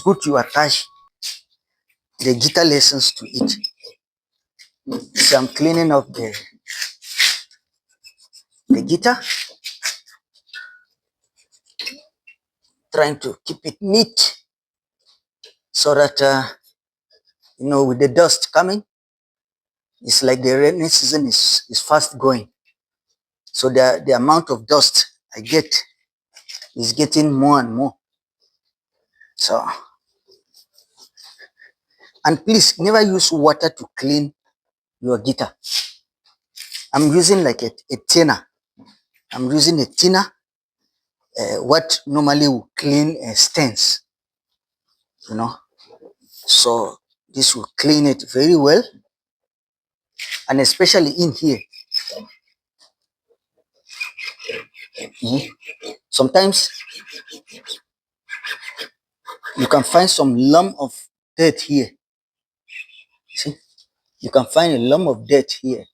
good to attach the guitar lessons to it. So I'm cleaning up the guitar, trying to keep it neat so that with the dust coming, it's like the rainy season is fast going. So the amount of dust I get is getting more and more. So, and please never use water to clean your guitar. I'm using like a thinner. I'm using a thinner, what normally will clean stains, So this will clean it very well, and especially in here. Sometimes you can find some lump of dirt here. See, you can find a lump of dirt here.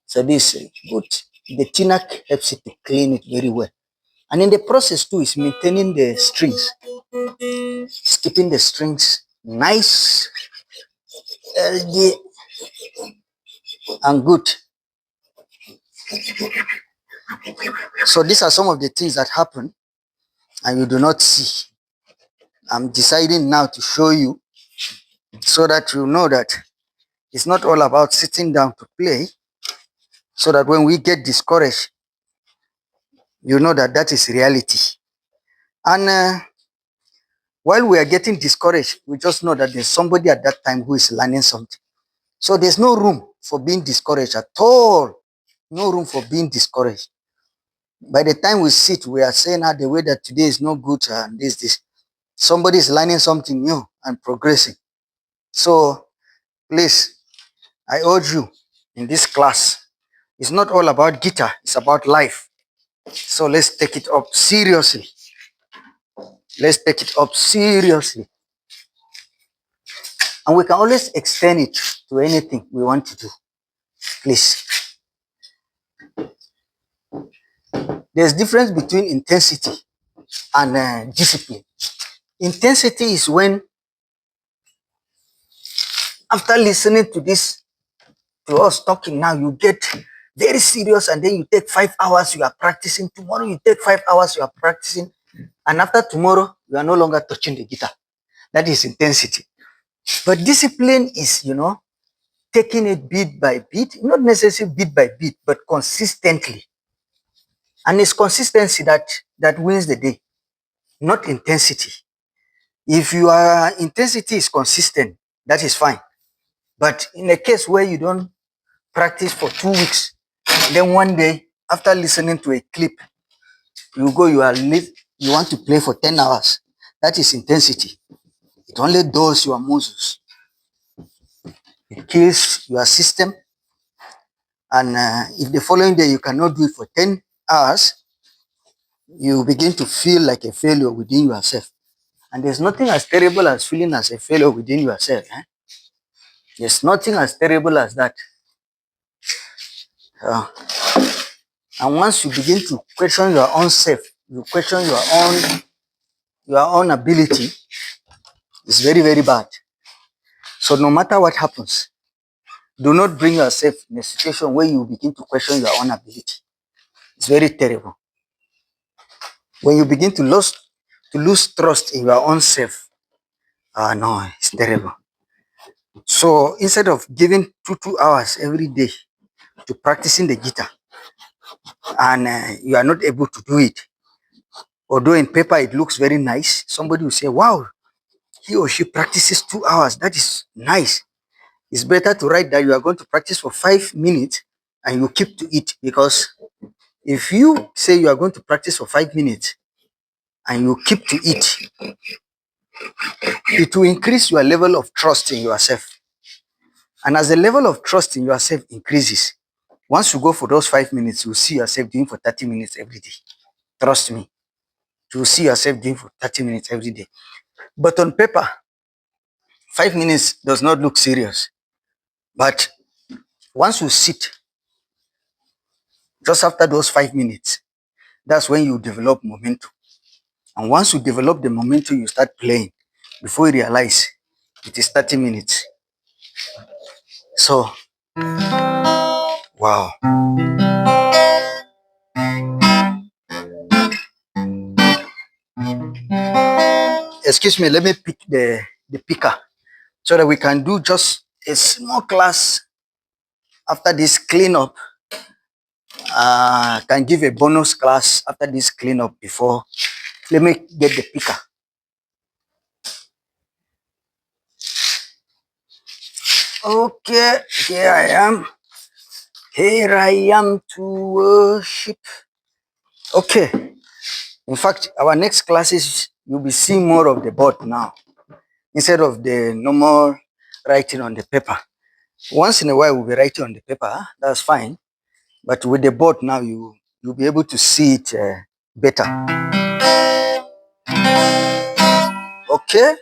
So this good. The thinner helps it to clean it very well. And in the process too, is maintaining the strings. It's keeping the strings nice, healthy, and good. So these are some of the things that happen and you do not see. I'm deciding now to show you so that you know that it's not all about sitting down to play, so that when we get discouraged, you know that that is reality. And while we are getting discouraged, we just know that there's somebody at that time who is learning something. So there's no room for being discouraged at all. No room for being discouraged. By the time we sit, we are saying the way that today is not good and this. Somebody is learning something new and progressing. So please, I urge you in this class, it's not all about guitar, it's about life. So let's take it up seriously. Let's take it up seriously. And we can always extend it to anything we want to do. Please. There's difference between intensity and discipline. Intensity is when, after listening to us talking now, you get very serious and then you take 5 hours, you are practicing. Tomorrow you take 5 hours, you are practicing. And after tomorrow, you are no longer touching the guitar. That is intensity. But discipline is, taking it beat by beat, not necessarily beat by beat, but consistently. And it's consistency that wins the day, not intensity. If your intensity is consistent, that is fine. But in a case where you don't practice for 2 weeks, then one day, after listening to a clip, you want to play for 10 hours. That is intensity. It only dulls your muscles. It kills your system. And if the following day you cannot do it for 10 hours, you begin to feel like a failure within yourself. And there's nothing as terrible as feeling as a failure within yourself. There's nothing as terrible as that. And once you begin to question your own self, you question your own ability, it's very, very bad. So no matter what happens, do not bring yourself in a situation where you begin to question your own ability. It's very terrible. When you begin to lose trust in your own self, no, it's terrible. So instead of giving 2 hours every day to practicing the guitar, and you are not able to do it, although in paper it looks very nice, somebody will say, wow, he or she practices 2 hours. That is nice. It's better to write that you are going to practice for 5 minutes and you keep to it, because if you say you are going to practice for 5 minutes and you keep to it, it will increase your level of trust in yourself. And as the level of trust in yourself increases, once you go for those 5 minutes, you'll see yourself doing for 30 minutes every day. Trust me. You'll see yourself doing for 30 minutes every day. But on paper, 5 minutes does not look serious. But once you sit, just after those 5 minutes, that's when you develop momentum. And once you develop the momentum, you start playing. before you realize it is 30 minutes. So, wow. Excuse me, let me pick the picker so that we can do just a small class after this cleanup. Can give a bonus class after this cleanup before. Let me get the picker. Okay, here I am. Here I am to worship. Okay. In fact, our next classes, you'll be seeing more of the board now instead of the normal writing on the paper. Once in a while, we'll be writing on the paper. That's fine. But with the board now, you'll be able to see it better. Okay.